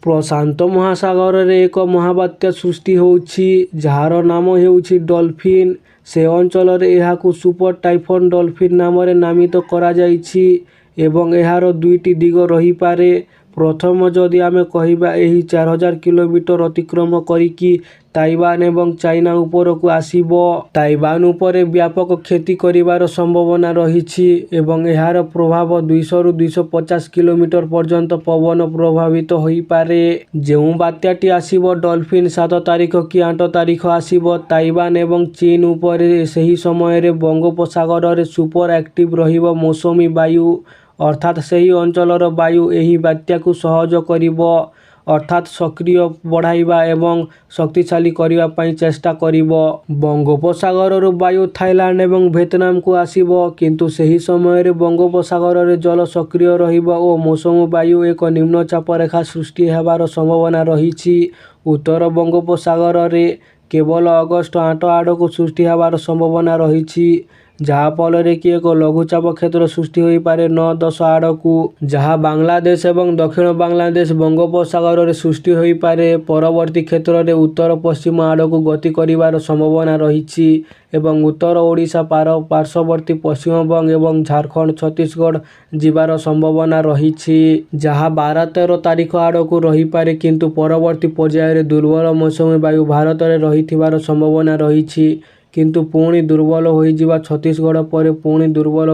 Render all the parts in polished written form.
ପ୍ରଶାନ୍ତ ମହାସାଗରରେ ଏକ ମହାବାତ୍ୟା ସୃଷ୍ଟି ହେଉଛି ଯାହାର ନାମ ହେଉଛି ଡଲଫିନ୍। ସେ ଅଞ୍ଚଳରେ ଏହାକୁ ସୁପର ଟାଇଫନ୍ ଡଲଫିନ୍ ନାମରେ ନାମିତ କରାଯାଇଛି ଏବଂ ଏହାର ଦୁଇଟି ଦିଗ ରହିପାରେ। ପ୍ରଥମ ଯଦି ଆମେ କହିବା ଏହି 4000 କିଲୋମିଟର ଅତିକ୍ରମ କରିକି ତାଇୱାନ ଏବଂ ଚାଇନା ଉପରକୁ ଆସିବ। ତାଇୱାନ ଉପରେ ବ୍ୟାପକ କ୍ଷତି କରିବାର ସମ୍ଭାବନା ରହିଛି ଏବଂ ଏହାର ପ୍ରଭାବ 200 ରୁ 250 କିଲୋମିଟର ପର୍ଯ୍ୟନ୍ତ ପବନ ପ୍ରଭାବିତ ହୋଇପାରେ। ଯେଉଁ ବାତ୍ୟାଟି ଆସିବ ଡଲଫିନ୍ 7 ତାରିଖ କି 8 ତାରିଖ ଆସିବ ତାଇୱାନ ଏବଂ ଚୀନ ଉପରେ। ସେହି ସମୟରେ ବଙ୍ଗୋପସାଗରରେ ସୁପର ଆକ୍ଟିଭ ରହିବ ମୌସୁମୀ ବାୟୁ, ଅର୍ଥାତ୍ ସେହି ଅଞ୍ଚଳର ବାୟୁ ଏହି ବାତ୍ୟାକୁ ସହଜ କରିବ, ଅର୍ଥାତ୍ ସକ୍ରିୟ ବଢ଼ାଇବା ଏବଂ ଶକ୍ତିଶାଳୀ କରିବା ପାଇଁ ଚେଷ୍ଟା କରିବ। ବଙ୍ଗୋପସାଗରରୁ ବାୟୁ ଥାଇଲାଣ୍ଡ ଏବଂ ଭିଏତନାମକୁ ଆସିବ, କିନ୍ତୁ ସେହି ସମୟରେ ବଙ୍ଗୋପସାଗରରେ ଜଳ ସକ୍ରିୟ ରହିବ ଓ ମୌସୁମୀ ବାୟୁ ଏକ ନିମ୍ନଚାପ ରେଖା ସୃଷ୍ଟି ହେବାର ସମ୍ଭାବନା ରହିଛି। ଉତ୍ତର ବଙ୍ଗୋପସାଗରରେ କେବଳ ଅଗଷ୍ଟ 8 ଆଡ଼କୁ ସୃଷ୍ଟି ହେବାର ସମ୍ଭାବନା ରହିଛି, ଯାହାଫଳରେ କି ଏକ ଲଘୁଚାପ କ୍ଷେତ୍ର ସୃଷ୍ଟି ହୋଇପାରେ 9-10 ଆଡ଼କୁ, ଯାହା ବାଂଲାଦେଶ ଏବଂ ଦକ୍ଷିଣ ବାଂଲାଦେଶ ବଙ୍ଗୋପସାଗରରେ ସୃଷ୍ଟି ହୋଇପାରେ। ପରବର୍ତ୍ତୀ କ୍ଷେତ୍ରରେ ଉତ୍ତର ପଶ୍ଚିମ ଆଡ଼କୁ ଗତି କରିବାର ସମ୍ଭାବନା ରହିଛି ଏବଂ ଉତ୍ତର ଓଡ଼ିଶା ପାର୍ଶ୍ୱବର୍ତ୍ତୀ ପଶ୍ଚିମବଙ୍ଗ ଏବଂ ଝାଡ଼ଖଣ୍ଡ ଛତିଶଗଡ଼ ଯିବାର ସମ୍ଭାବନା ରହିଛି, ଯାହା 12-13 ତାରିଖ ଆଡ଼କୁ ରହିପାରେ, କିନ୍ତୁ ପରବର୍ତ୍ତୀ ପର୍ଯ୍ୟାୟରେ ଦୁର୍ବଳ ମୌସୁମୀ ବାୟୁ ଭାରତରେ ରହିଥିବାର ସମ୍ଭାବନା ରହିଛି କିନ୍ତୁ ପୁଣି ଦୁର୍ବଳ ହୋଇଯିବା। ଛତିଶଗଡ଼ ପରେ ପୁଣି ଦୁର୍ବଳ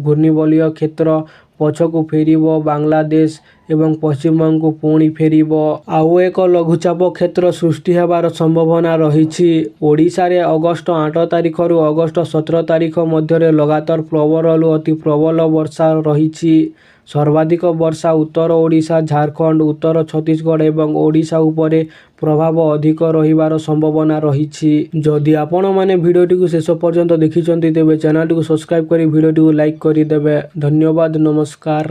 ଘୂର୍ଣ୍ଣିବଳୟ କ୍ଷେତ୍ର ପଛକୁ ଫେରିବ ବାଂଲାଦେଶ ଏବଂ ପଶ୍ଚିମବଙ୍ଗକୁ ପୁଣି ଫେରିବ। ଆଉ ଏକ ଲଘୁଚାପ କ୍ଷେତ୍ର ସୃଷ୍ଟି ହେବାର ସମ୍ଭାବନା ରହିଛି। ଓଡ଼ିଶାରେ ଅଗଷ୍ଟ 8 ତାରିଖରୁ ଅଗଷ୍ଟ 17 ତାରିଖ ମଧ୍ୟରେ ଲଗାତାର ପ୍ରବଳରୁ ଅତି ପ୍ରବଳ ବର୍ଷା ରହିଛି। ସର୍ବାଧିକ ବର୍ଷା ଉତ୍ତର ଓଡ଼ିଶା, ଝାଡ଼ଖଣ୍ଡ, ଉତ୍ତର ଛତିଶଗଡ଼ ଏବଂ ଓଡ଼ିଶା ଉପରେ ପ୍ରଭାବ ଅଧିକ ରହିବାର ସମ୍ଭାବନା ରହିଛି। ଯଦି ଆପଣମାନେ ଭିଡ଼ିଓଟିକୁ ଶେଷ ପର୍ଯ୍ୟନ୍ତ ଦେଖିଛନ୍ତି ତେବେ ଚ୍ୟାନେଲଟିକୁ ସବସ୍କ୍ରାଇବ୍ କରି ଭିଡ଼ିଓଟିକୁ ଲାଇକ୍ କରିଦେବେ। ଧନ୍ୟବାଦ, ନମସ୍କାର।